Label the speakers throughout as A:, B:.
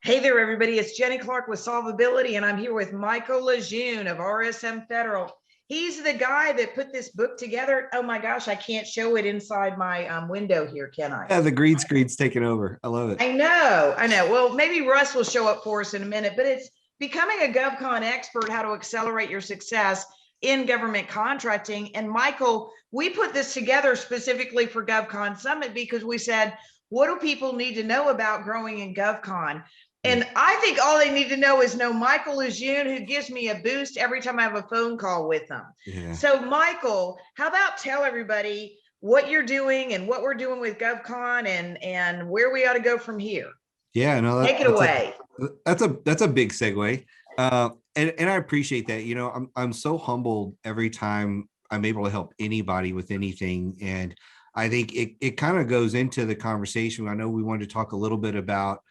A: Hey there, everybody. It's Jenny Clark with Solvability, and I'm here with Michael LeJeune of RSM Federal. He's the guy that put this book together. Oh my gosh, I can't show it inside my window here, can I?
B: Yeah, the green screen's taking over. I love it.
A: I know. Well, maybe Russ will show up for us in a minute, but it's becoming a GovCon expert, how to accelerate your success in government contracting. And Michael, we put this together specifically for GovCon Summit because we said, what do people need to know about growing in GovCon? And I think all they need to know is know Michael LeJeune, who gives me a boost every time I have a phone call with them. Yeah. So Michael, how about tell everybody what you're doing and what we're doing with GovCon and where we ought to go from here.
B: Yeah, no,
A: take it away.
B: That's a big segue. And I appreciate that. You know, I'm so humbled every time I'm able to help anybody with anything. And I think it kind of goes into the conversation. I know we wanted to talk a little bit about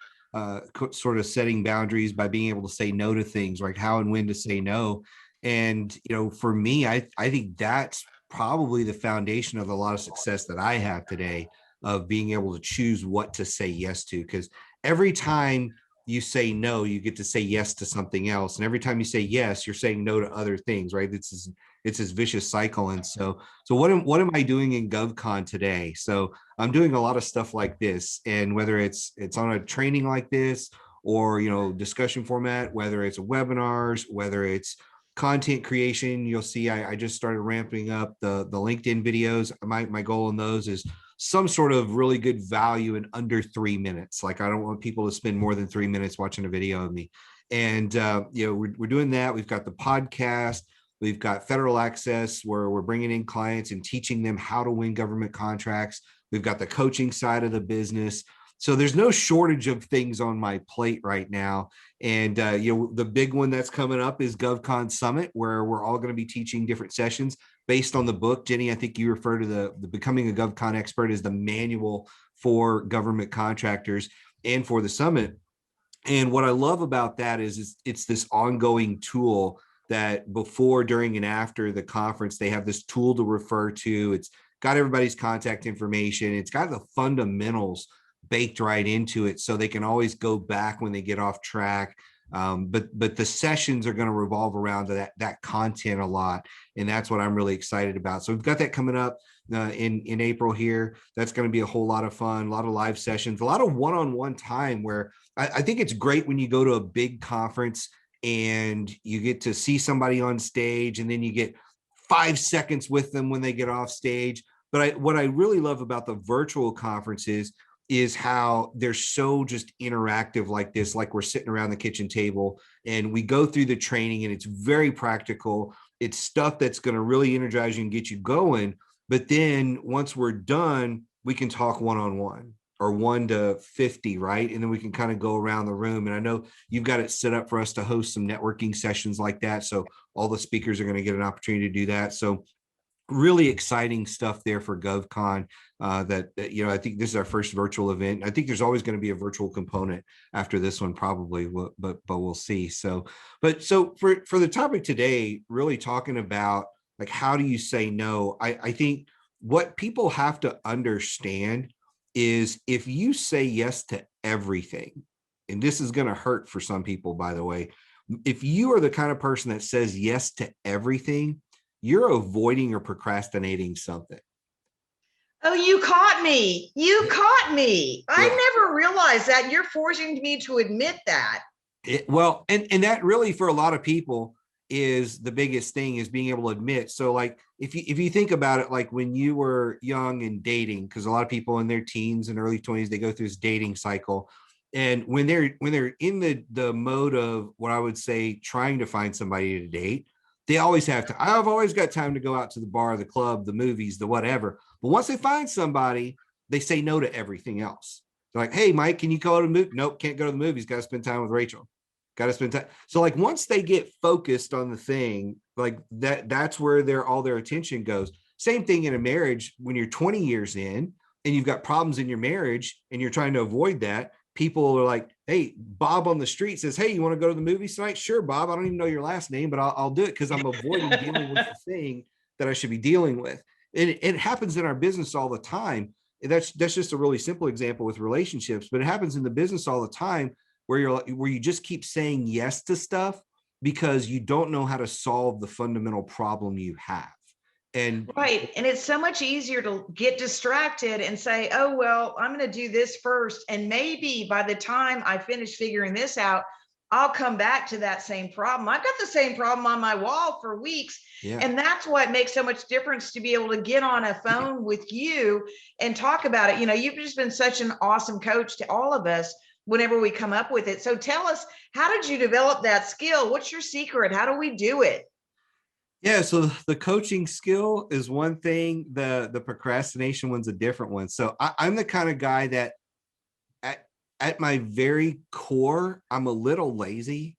B: sort of setting boundaries by being able to say no to things, like how and when to say no. And, you know, for me, I think that's probably the foundation of a lot of success that I have today, of being able to choose what to say yes to. Because every time you say no, you get to say yes to something else. And every time you say yes, you're saying no to other things, right? It's this vicious cycle. And so what am I doing in GovCon today? So I'm doing a lot of stuff like this. And whether it's on a training like this, or, you know, discussion format, whether it's webinars, whether it's content creation, you'll see I just started ramping up the LinkedIn videos. My goal in those is some sort of really good value in under 3 minutes. Like, I don't want people to spend more than 3 minutes watching a video of me. And you know, we're doing that. We've got the podcast. We've got federal access, where we're bringing in clients and teaching them how to win government contracts. We've got the coaching side of the business. So there's no shortage of things on my plate right now. And you know, the big one that's coming up is GovCon Summit, where we're all going to be teaching different sessions based on the book. Jenny, I think you refer to the Becoming a GovCon Expert as the manual for government contractors and for the summit. And what I love about that is it's this ongoing tool that before, during, and after the conference, they have this tool to refer to. It's got everybody's contact information. It's got the fundamentals baked right into it, so they can always go back when they get off track. But the sessions are going to revolve around that content a lot, and that's what I'm really excited about. So we've got that coming up in April here. That's going to be a whole lot of fun, a lot of live sessions, a lot of one-on-one time, where I think it's great when you go to a big conference and you get to see somebody on stage, and then you get 5 seconds with them when they get off stage. But what I really love about the virtual conferences is how they're so just interactive like this, like we're sitting around the kitchen table and we go through the training, and it's very practical. It's stuff that's going to really energize you and get you going. But then once we're done, we can talk one-on-one, or 1 to 50, right? And then we can kind of go around the room. And I know you've got it set up for us to host some networking sessions like that. So all the speakers are going to get an opportunity to do that. So really exciting stuff there for GovCon. That you know, I think this is our first virtual event. I think there's always going to be a virtual component after this one, probably, but we'll see. So for the topic today, really talking about, like, how do you say no? I think what people have to understand is, if you say yes to everything, and this is going to hurt for some people, by the way, if you are the kind of person that says yes to everything, you're avoiding or procrastinating something.
A: Oh, you caught me. You caught me. Yeah. I never realized that. You're forcing me to admit that.
B: Well, and that really, for a lot of people, is the biggest thing, is being able to admit. So, like, if you think about it, like when you were young and dating, because a lot of people in their teens and early 20s, they go through this dating cycle. And when they're in the mode of what I would say trying to find somebody to date, they always have to. I've always got time to go out to the bar, the club, the movies, the whatever. But once they find somebody, they say no to everything else. They're like, hey, Mike, can you go to the movie? Nope, can't go to the movies. Got to spend time with Rachel. Got to spend time. So, like, once they get focused on the thing, like that's where all their attention goes. Same thing in a marriage. When you're 20 years in and you've got problems in your marriage and you're trying to avoid that, people are like, hey, Bob on the street says, hey, you want to go to the movies tonight? Sure, Bob. I don't even know your last name, but I'll do it, because I'm avoiding dealing with the thing that I should be dealing with. And it happens in our business all the time. That's just a really simple example with relationships, but it happens in the business all the time. where you just keep saying yes to stuff because you don't know how to solve the fundamental problem you have. And
A: Right. And it's so much easier to get distracted and say, oh, well, I'm going to do this first. And maybe by the time I finish figuring this out, I'll come back to that same problem. I've got the same problem on my wall for weeks.
B: yeah,
A: And that's what makes so much difference to be able to get on a phone with you and talk about it. You know, you've just been such an awesome coach to all of us whenever we come up with it. So tell us, how did you develop that skill? What's your secret? How do we do it?
B: yeah. So the coaching skill is one thing. The procrastination one's a different one. So I'm the kind of guy that at my very core, I'm a little lazy.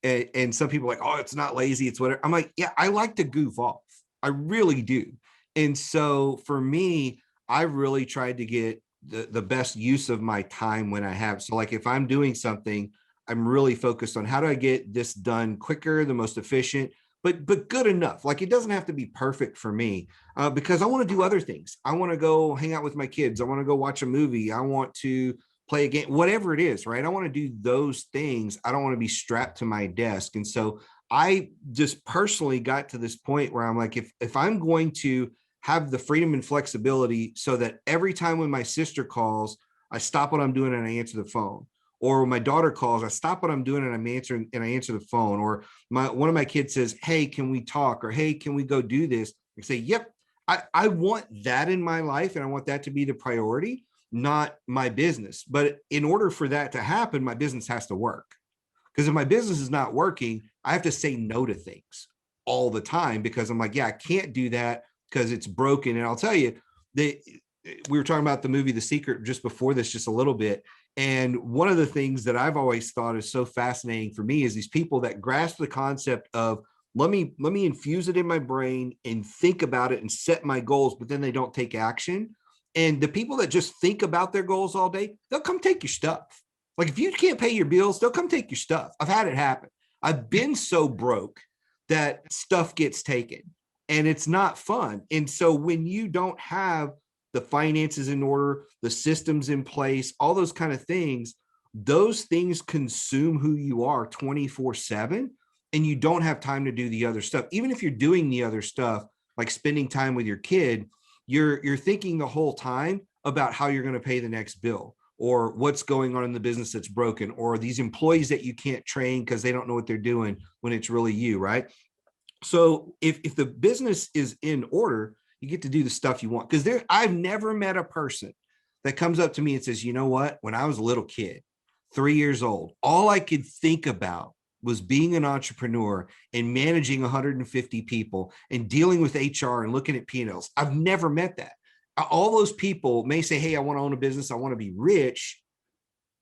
B: And some people are like, oh, it's not lazy, it's whatever. I'm like, yeah, I like to goof off. I really do. And so for me, I really tried to get the best use of my time when I have. So like if I'm doing something, I'm really focused on how do I get this done quicker, the most efficient, but good enough. Like it doesn't have to be perfect for me because I want to do other things. I want to go hang out with my kids. I want to go watch a movie. I want to play a game, whatever it is, right? I want to do those things. I don't want to be strapped to my desk. And so I just personally got to this point where I'm like, if I'm going to have the freedom and flexibility so that every time when my sister calls, I stop what I'm doing and I answer the phone. Or when my daughter calls, I stop what I'm doing and I'm answering and I answer the phone. Or one of my kids says, hey, can we talk? Or hey, can we go do this? I say, yep, I want that in my life and I want that to be the priority, not my business. But in order for that to happen, my business has to work. Because if my business is not working, I have to say no to things all the time because I'm like, yeah, I can't do that because it's broken. And I'll tell you, we were talking about the movie The Secret just before this, just a little bit. And one of the things that I've always thought is so fascinating for me is these people that grasp the concept of let me infuse it in my brain and think about it and set my goals, but then they don't take action. And the people that just think about their goals all day, they'll come take your stuff. Like if you can't pay your bills, they'll come take your stuff. I've had it happen. I've been so broke that stuff gets taken and it's not fun. And so when you don't have the finances in order, the systems in place, all those kind of things, those things consume who you are 24/7 and you don't have time to do the other stuff. Even if you're doing the other stuff, like spending time with your kid, you're thinking the whole time about how you're going to pay the next bill or what's going on in the business that's broken or these employees that you can't train because they don't know what they're doing when it's really you, right? So if the business is in order, you get to do the stuff you want. Because I've never met a person that comes up to me and says, you know what, when I was a little kid, 3 years old, all I could think about was being an entrepreneur and managing 150 people and dealing with HR and looking at P&Ls. I've never met that. All those people may say, hey, I want to own a business. I want to be rich,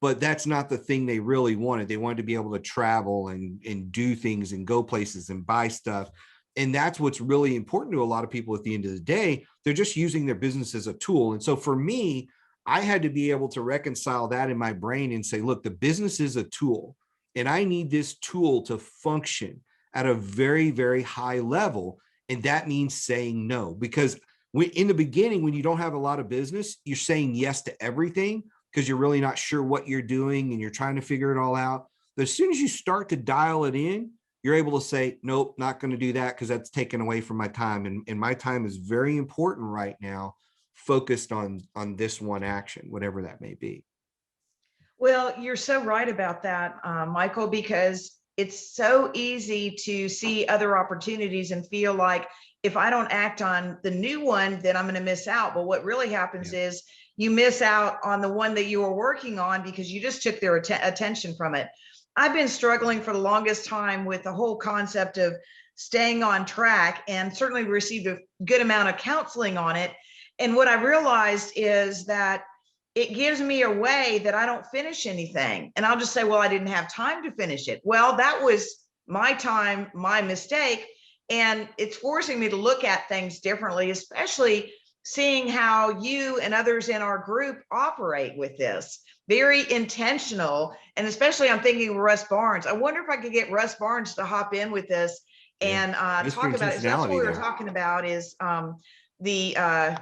B: but that's not the thing they really wanted. They wanted to be able to travel and do things and go places and buy stuff. And that's what's really important to a lot of people at the end of the day. They're just using their business as a tool. And so for me, I had to be able to reconcile that in my brain and say, look, the business is a tool and I need this tool to function at a very, very high level. And that means saying no, because in the beginning, when you don't have a lot of business, you're saying yes to everything because you're really not sure what you're doing and you're trying to figure it all out. But as soon as you start to dial it in, you're able to say, nope, not going to do that because that's taken away from my time. And my time is very important right now, focused on this one action, whatever that may be.
A: Well, you're so right about that, Michael, because it's so easy to see other opportunities and feel like if I don't act on the new one, then I'm going to miss out. But what really happens is you miss out on the one that you were working on because you just took their attention from it. I've been struggling for the longest time with the whole concept of staying on track and certainly received a good amount of counseling on it. And what I realized is that it gives me a way that I don't finish anything. And I'll just say, well, I didn't have time to finish it. Well, that was my time, my mistake. And it's forcing me to look at things differently, especially seeing how you and others in our group operate with this. Very intentional. And especially I'm thinking of Russ Barnes. I wonder if I could get Russ Barnes to hop in with this and talk about it. So that's what we were talking about is the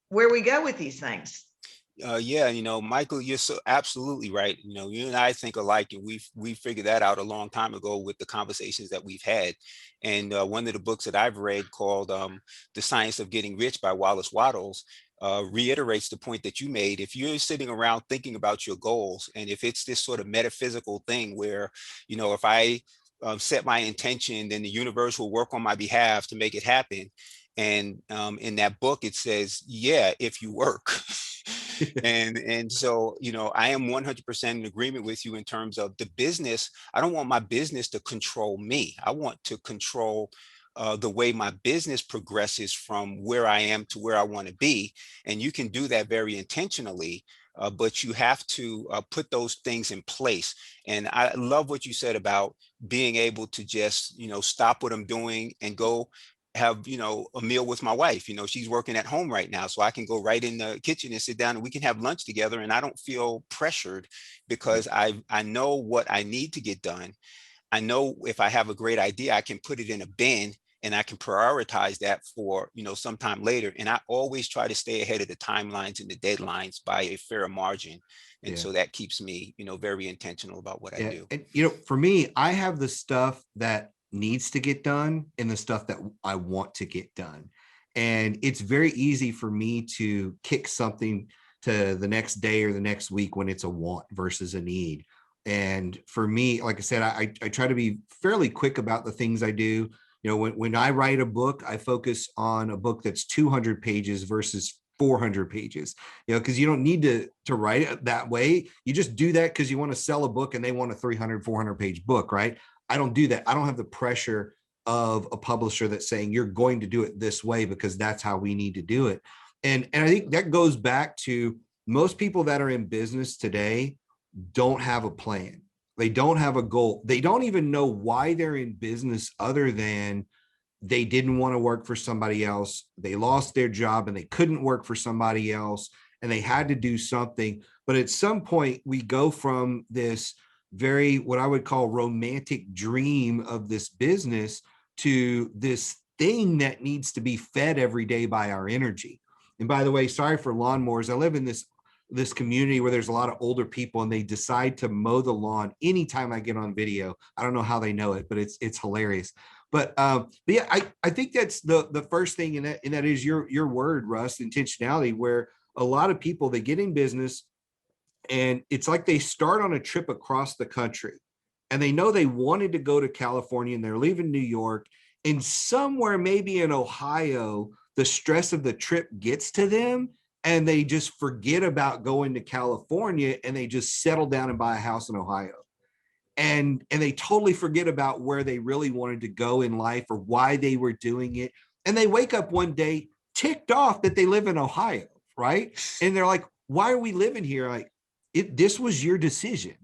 A: where we go with these things.
C: Yeah, Michael, you're so absolutely right. You and I think alike, and we figured that out a long time ago with the conversations that we've had. And one of the books that I've read called "The Science of Getting Rich" by Wallace Wattles reiterates the point that you made. If you're sitting around thinking about your goals, and if it's this sort of metaphysical thing where, if I set my intention, then the universe will work on my behalf to make it happen. And in that book, it says, yeah, if you work. And so, I am 100% in agreement with you in terms of the business. I don't want my business to control me. I want to control the way my business progresses from where I am to where I want to be. And you can do that very intentionally. But you have to put those things in place. And I love what you said about being able to just, stop what I'm doing and go have a meal with my wife. She's working at home right now, so I can go right in the kitchen and sit down and we can have lunch together, and I don't feel pressured because I know what I need to get done. I know if I have a great idea, I can put it in a bin and I can prioritize that for sometime later. And I always try to stay ahead of the timelines and the deadlines by a fair margin. And
B: Yeah.
C: so that keeps me very intentional about what I
B: Yeah.
C: do.
B: And, for me, I have the stuff that needs to get done and the stuff that I want to get done. And it's very easy for me to kick something to the next day or the next week when it's a want versus a need. And for me, like I said, I try to be fairly quick about the things I do. When I write a book, I focus on a book that's 200 pages versus 400 pages, because you don't need to write it that way. You just do that because you want to sell a book and they want a 300, 400 page book, right? I don't do that. I don't have the pressure of a publisher that's saying you're going to do it this way because that's how we need to do it. And I think that goes back to most people that are in business today don't have a plan. They don't have a goal. They don't even know why they're in business other than they didn't want to work for somebody else. They lost their job and they couldn't work for somebody else and they had to do something. But at some point we go from this very, what I would call romantic dream of this business to this thing that needs to be fed every day by our energy. And by the way, sorry for lawnmowers. I live in this community where there's a lot of older people and they decide to mow the lawn anytime I get on video. I don't know how they know it, but it's hilarious. But yeah, I think that's the first thing, and that is your word, Russ, intentionality, where a lot of people, they get in business and it's like they start on a trip across the country and they know they wanted to go to California and they're leaving New York, and somewhere maybe in Ohio, the stress of the trip gets to them and they just forget about going to California and they just settle down and buy a house in Ohio. And they totally forget about where they really wanted to go in life or why they were doing it. And they wake up one day ticked off that they live in Ohio, right? And they're like, why are we living here? Like, this was your decision.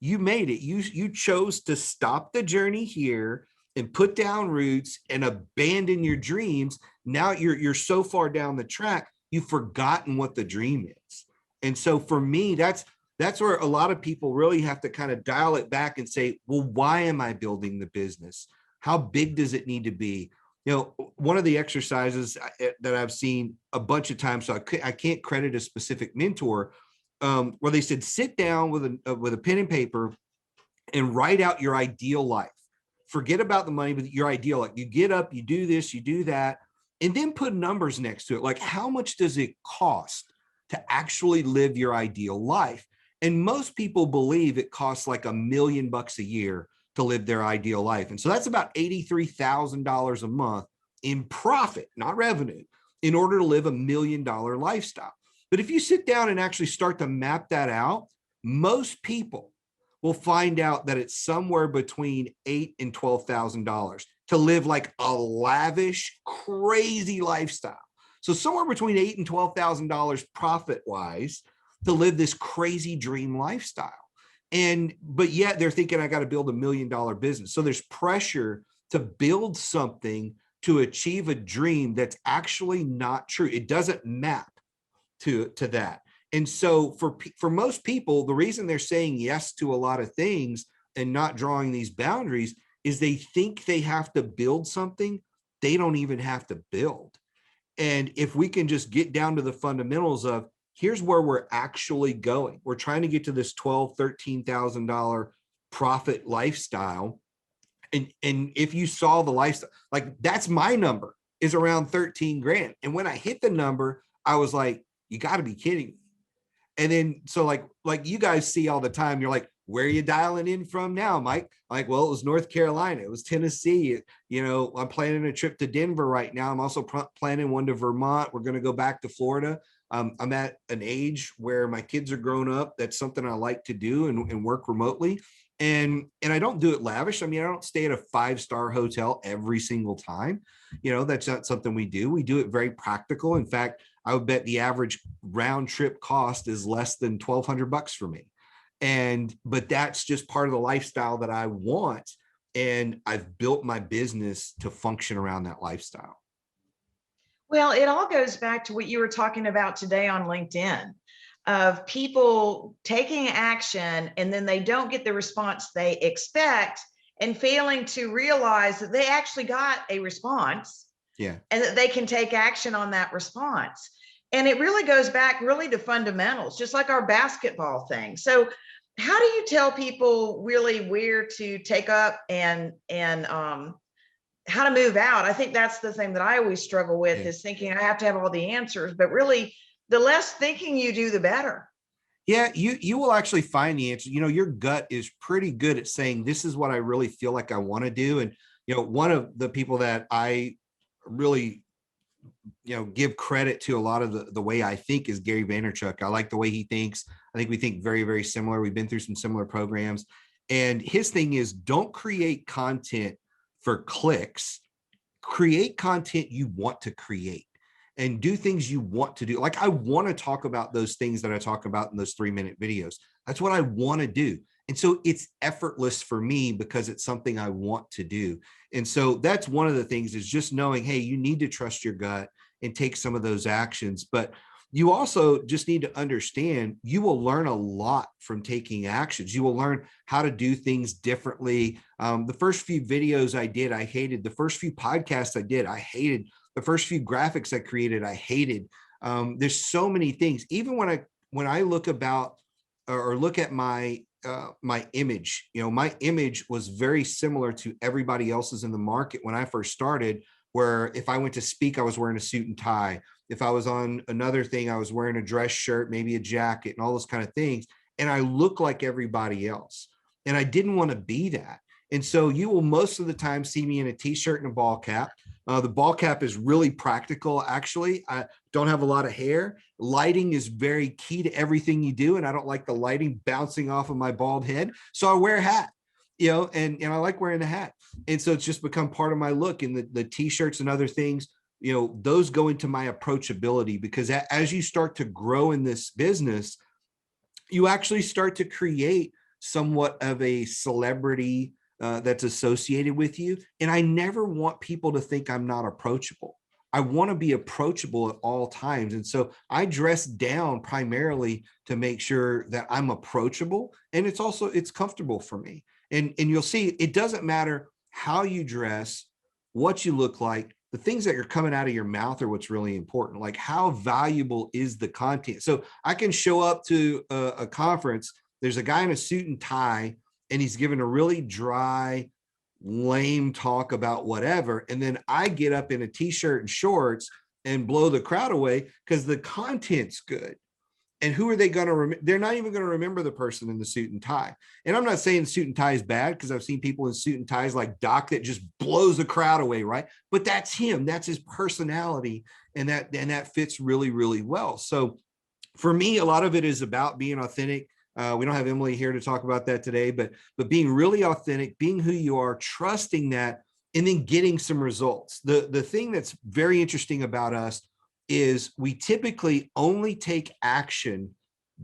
B: You made it. You chose to stop the journey here and put down roots and abandon your dreams. Now you're so far down the track, you've forgotten what the dream is. And so for me, that's where a lot of people really have to kind of dial it back and say, well, why am I building the business? How big does it need to be? One of the exercises that I've seen a bunch of times, so I can't credit a specific mentor, where they said, sit down with a pen and paper and write out your ideal life. Forget about the money, but your ideal, like you get up, you do this, you do that, and then put numbers next to it. Like, how much does it cost to actually live your ideal life? And most people believe it costs like $1 million a year to live their ideal life. And so that's about $83,000 a month in profit, not revenue, in order to live $1 million lifestyle. But if you sit down and actually start to map that out, most people will find out that it's somewhere between $8,000 and $12,000 to live like a lavish, crazy lifestyle. So somewhere between $8,000 and $12,000 profit wise to live this crazy dream lifestyle. But yet they're thinking, I got to build $1 million business. So there's pressure to build something to achieve a dream that's actually not true. It doesn't map to that. And so for most people, the reason they're saying yes to a lot of things and not drawing these boundaries is they think they have to build something they don't even have to build. And if we can just get down to the fundamentals of, here's where we're actually going. We're trying to get to this $12,000, $13,000 profit lifestyle. And if you saw the lifestyle, like that's my number is around 13 grand. And when I hit the number, I was like, you got to be kidding me. And then, so like you guys see all the time, you're like, where are you dialing in from now, Mike? Like, well, it was North Carolina, it was Tennessee. I'm planning a trip to Denver right now. I'm also planning one to Vermont. We're going to go back to Florida. I'm at an age where my kids are grown up. That's something I like to do and work remotely. And I don't do it lavish. I mean, I don't stay at a 5-star hotel every single time. That's not something we do. We do it very practical. In fact, I would bet the average round trip cost is less than $1,200 for me. But that's just part of the lifestyle that I want. And I've built my business to function around that lifestyle.
A: Well, it all goes back to what you were talking about today on LinkedIn, of people taking action and then they don't get the response they expect and failing to realize that they actually got a response.
B: Yeah.
A: And that they can take action on that response. And it really goes back really to fundamentals, just like our basketball thing. So how do you tell people really where to take up and how to move out? I think that's the thing that I always struggle with, is thinking I have to have all the answers, but really the less thinking you do, the better.
B: Yeah, you will actually find the answer. Your gut is pretty good at saying, this is what I really feel like I want to do. And, one of the people that I really, give credit to a lot of the way I think is Gary Vaynerchuk. I like the way he thinks. I think we think very, very similar. We've been through some similar programs. And his thing is, don't create content for clicks. Create content you want to create and do things you want to do. Like, I want to talk about those things that I talk about in those 3-minute videos. That's what I want to do. And so it's effortless for me because it's something I want to do. And so that's one of the things, is just knowing, hey, you need to trust your gut and take some of those actions. But you also just need to understand, you will learn a lot from taking actions. You will learn how to do things differently. The first few videos I did, I hated. The first few podcasts I did, I hated. The first few graphics I created, I hated. There's so many things. Even when I look about or look at my image, my image was very similar to everybody else's in the market when I first started, where if I went to speak, I was wearing a suit and tie. If I was on another thing, I was wearing a dress shirt, maybe a jacket, and all those kind of things. And I look like everybody else. And I didn't want to be that. And so you will most of the time see me in a t-shirt and a ball cap. The ball cap is really practical. Actually, I don't have a lot of hair. Lighting is very key to everything you do. And I don't like the lighting bouncing off of my bald head. So I wear a hat, and I like wearing a hat. And so it's just become part of my look. And the t-shirts and other things, those go into my approachability, because as you start to grow in this business, you actually start to create somewhat of a celebrity that's associated with you. And I never want people to think I'm not approachable. I want to be approachable at all times. And so I dress down primarily to make sure that I'm approachable. And it's comfortable for me. And you'll see, it doesn't matter how you dress, what you look like. The things that are coming out of your mouth are what's really important. Like, how valuable is the content? So I can show up to a conference. There's a guy in a suit and tie, and he's given a really dry, lame talk about whatever. And then I get up in a t-shirt and shorts and blow the crowd away because the content's good. And who are they going to remember? They're not even going to remember the person in the suit and tie. And I'm not saying suit and tie is bad, because I've seen people in suit and ties like Doc that just blows the crowd away, right? But that's him. That's his personality. And that fits really, really well. So for me, a lot of it is about being authentic. We don't have Emily here to talk about that today, but being really authentic, being who you are, trusting that, and then getting some results. The thing that's very interesting about us is we typically only take action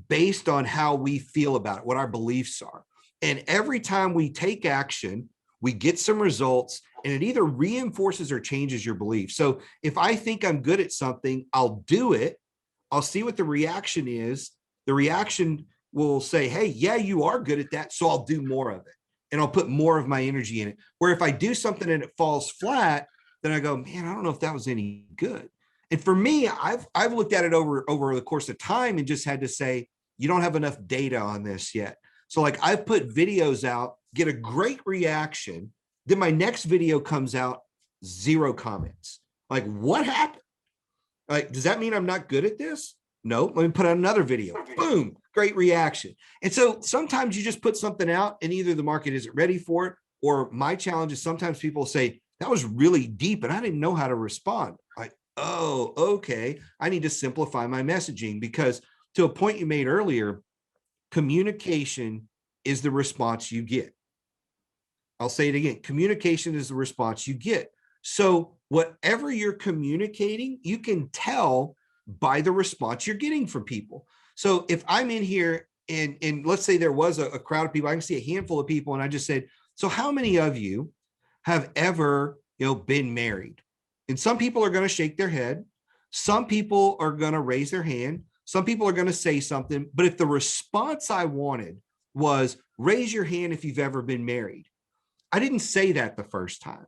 B: based on how we feel about it, what our beliefs are. And every time we take action, we get some results, and it either reinforces or changes your belief. So if I think I'm good at something, I'll do it. I'll see what the reaction is. The reaction will say, hey, yeah, you are good at that, so I'll do more of it. And I'll put more of my energy in it. Where if I do something and it falls flat, then I go, man, I don't know if that was any good. And for me, I've looked at it over the course of time and just had to say, you don't have enough data on this yet. So like I've put videos out, get a great reaction. Then my next video comes out, 0 comments. Like, what happened? Like, does that mean I'm not good at this? No, let me put out another video. Boom, great reaction. And so sometimes you just put something out and either the market isn't ready for it, or my challenge is sometimes people say, that was really deep and I didn't know how to respond. Like, oh, okay. I need to simplify my messaging, because to a point you made earlier, communication is the response you get. I'll say it again. Communication is the response you get. So whatever you're communicating, you can tell by the response you're getting from people. So if I'm in here and let's say there was a crowd of people, I can see a handful of people, and I just said, so how many of you have ever, been married? And some people are going to shake their head. Some people are going to raise their hand. Some people are going to say something. But if the response I wanted was raise your hand if you've ever been married, I didn't say that the first time.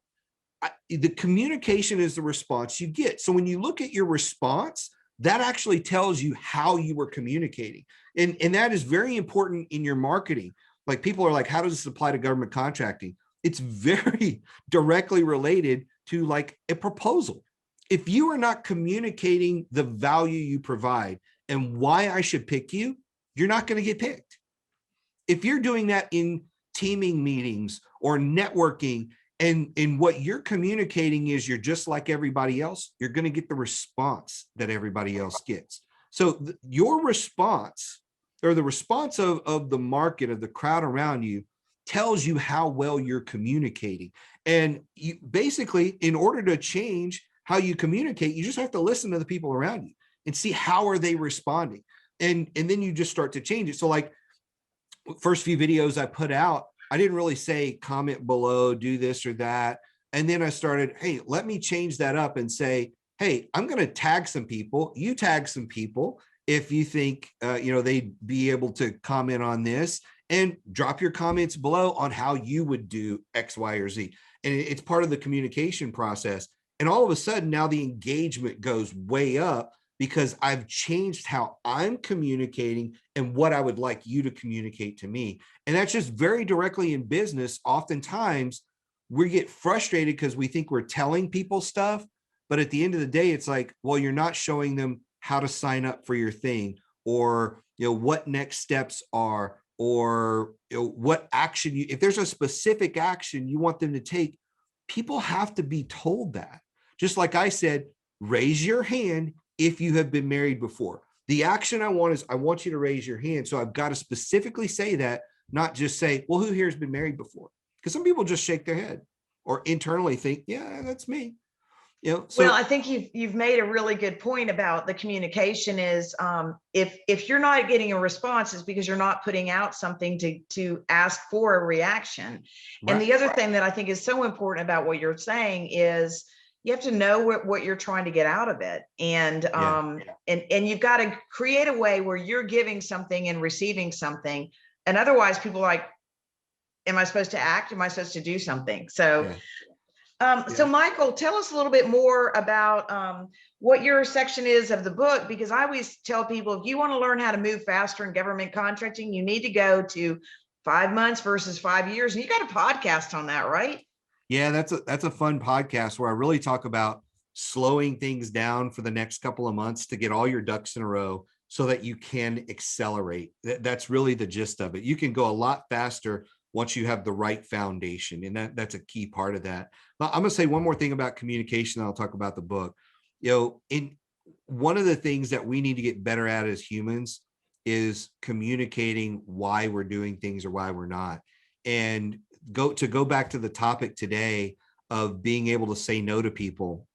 B: The communication is the response you get. So when you look at your response, that actually tells you how you were communicating. And that is very important in your marketing. Like people are like, how does this apply to government contracting? It's very directly related to like a proposal. If you are not communicating the value you provide and why I should pick you, you're not going to get picked. If you're doing that in teaming meetings or networking, and what you're communicating is you're just like everybody else, you're going to get the response that everybody else gets. So your response, or the response of the market, of the crowd around you, tells you how well you're communicating. And you basically, in order to change how you communicate, you just have to listen to the people around you and see how are they responding. And then you just start to change it. So like first few videos I put out, I didn't really say comment below, do this or that. And then I started, hey, let me change that up and say, hey, I'm going to tag some people. You tag some people if you think, they'd be able to comment on this, and drop your comments below on how you would do X, Y, or Z. And it's part of the communication process. And all of a sudden now the engagement goes way up, because I've changed how I'm communicating and what I would like you to communicate to me. And that's just very directly in business. Oftentimes we get frustrated because we think we're telling people stuff, but at the end of the day, it's like, well, you're not showing them how to sign up for your thing, or, what next steps are, or, what action if there's a specific action you want them to take, people have to be told that. Just like I said, raise your hand if you have been married before. The action I want is I want you to raise your hand. So I've got to specifically say that, not just say, well, who here has been married before? Because some people just shake their head or internally think, yeah, that's me. So
A: well, I think you've made a really good point about the communication is if you're not getting a response, it's because you're not putting out something to ask for a reaction.
B: right.
A: And the other thing that I think is so important about what you're saying is you have to know what you're trying to get out of it. And and you've got to create a way where you're giving something and receiving something. And otherwise people are like, am I supposed to act? Am I supposed to do something? So so Michael, tell us a little bit more about what your section is of the book, because I always tell people, if you want to learn how to move faster in government contracting, you need to go to 5 months versus 5 years. And you got a podcast on that, right?
B: Yeah, that's a fun podcast where I really talk about slowing things down for the next couple of months to get all your ducks in a row so that you can accelerate. That's really the gist of it. You can go a lot faster once you have the right foundation. And that's a key part of that. But I'm going to say one more thing about communication, and I'll talk about the book. In one of the things that we need to get better at as humans is communicating why we're doing things or why we're not. And go back to the topic today of being able to say no to people.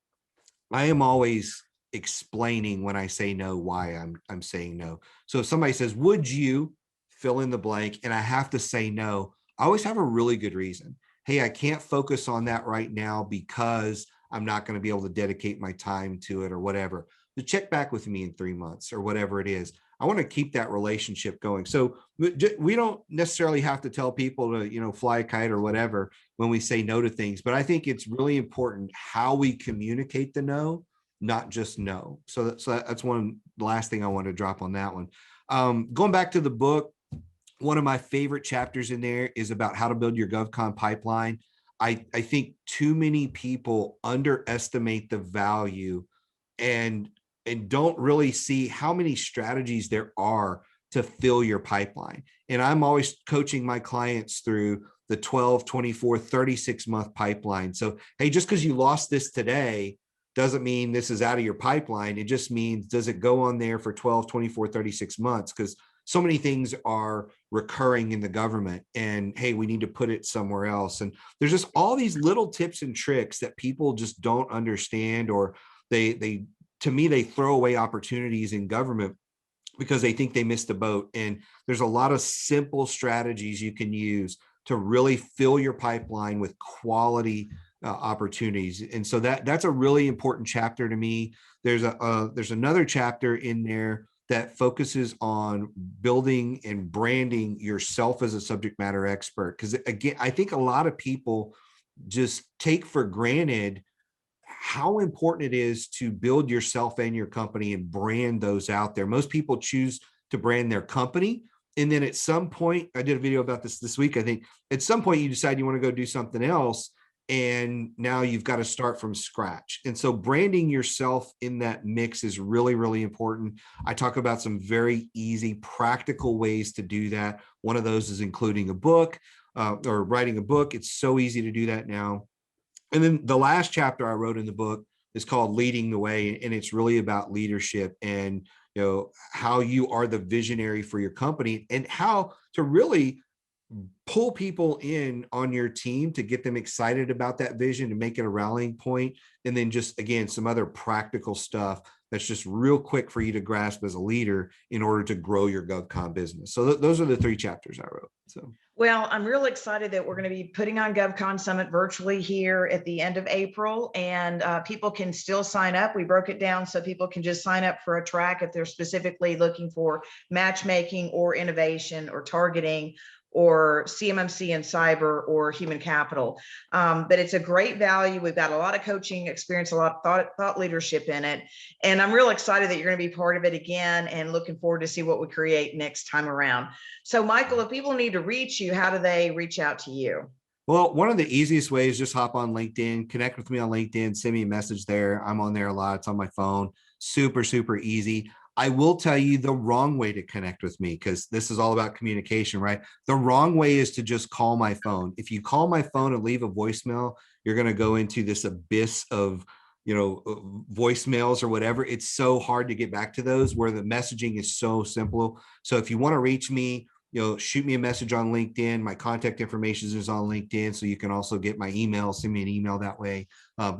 B: I am always explaining when I say no why I'm saying no. So if somebody says, would you fill in the blank, and I have to say no, I always have a really good reason. Hey, I can't focus on that right now because I'm not going to be able to dedicate my time to it or whatever. But check back with me in 3 months or whatever it is. I want to keep that relationship going. So we don't necessarily have to tell people to, fly a kite or whatever when we say no to things. But I think it's really important how we communicate the no not just no. So that's one last thing I want to drop on that one. Going back to the book, one of my favorite chapters in there is about how to build your GovCon pipeline. I think too many people underestimate the value and don't really see how many strategies there are to fill your pipeline. And I'm always coaching my clients through the 12, 24, 36 month pipeline. So, hey, just because you lost this today doesn't mean this is out of your pipeline. It just means, does it go on there for 12, 24, 36 months? Because so many things are recurring in the government, and hey, we need to put it somewhere else. And there's just all these little tips and tricks that people just don't understand, or they to me, they throw away opportunities in government because they think they missed the boat. And there's a lot of simple strategies you can use to really fill your pipeline with quality opportunities. And so that's a really important chapter to me. There's another chapter in there that focuses on building and branding yourself as a subject matter expert. Because again, I think a lot of people just take for granted how important it is to build yourself and your company and brand those out there. Most people choose to brand their company. And then at some point, I did a video about this week, I think at some point you decide you want to go do something else. And now you've got to start from scratch. And so branding yourself in that mix is really, really important. I talk about some very easy, practical ways to do that. One of those is including a book or writing a book. It's so easy to do that now. And then the last chapter I wrote in the book is called Leading the Way. And it's really about leadership and, you know, how you are the visionary for your company and how to really pull people in on your team to get them excited about that vision, to make it a rallying point. And then just, again, some other practical stuff that's just real quick for you to grasp as a leader in order to grow your GovCon business. So those are the 3 chapters I wrote. So.
A: Well, I'm real excited that we're going to be putting on GovCon Summit virtually here at the end of April, and people can still sign up. We broke it down so people can just sign up for a track if they're specifically looking for matchmaking or innovation or targeting or CMMC and cyber or human capital. But it's a great value. We've got a lot of coaching experience, a lot of thought leadership in it. And I'm real excited that you're going to be part of it again and looking forward to see what we create next time around. So Michael, if people need to reach you, how do they reach out to you?
B: Well, one of the easiest ways, just hop on LinkedIn, connect with me on LinkedIn, send me a message there. I'm on there a lot. It's on my phone. Super, super easy. I will tell you the wrong way to connect with me, because this is all about communication, right? The wrong way is to just call my phone. If you call my phone and leave a voicemail, you're going to go into this abyss of, you know, voicemails or whatever. It's so hard to get back to those, where the messaging is so simple. So if you want to reach me, you know, shoot me a message on LinkedIn. My contact information is on LinkedIn. So you can also get my email, send me an email that way.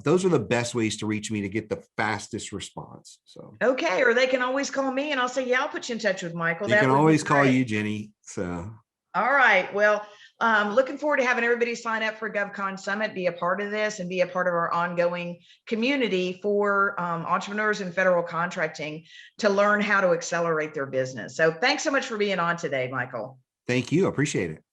B: Those are the best ways to reach me to get the fastest response. So.
A: Okay. Or they can always call me and I'll say, yeah, I'll put you in touch with Michael.
B: You can always call you, Jenny. So.
A: All right. Well, looking forward to having everybody sign up for GovCon Summit, be a part of this and be a part of our ongoing community for entrepreneurs in federal contracting to learn how to accelerate their business. So thanks so much for being on today, Michael.
B: Thank you. I appreciate it.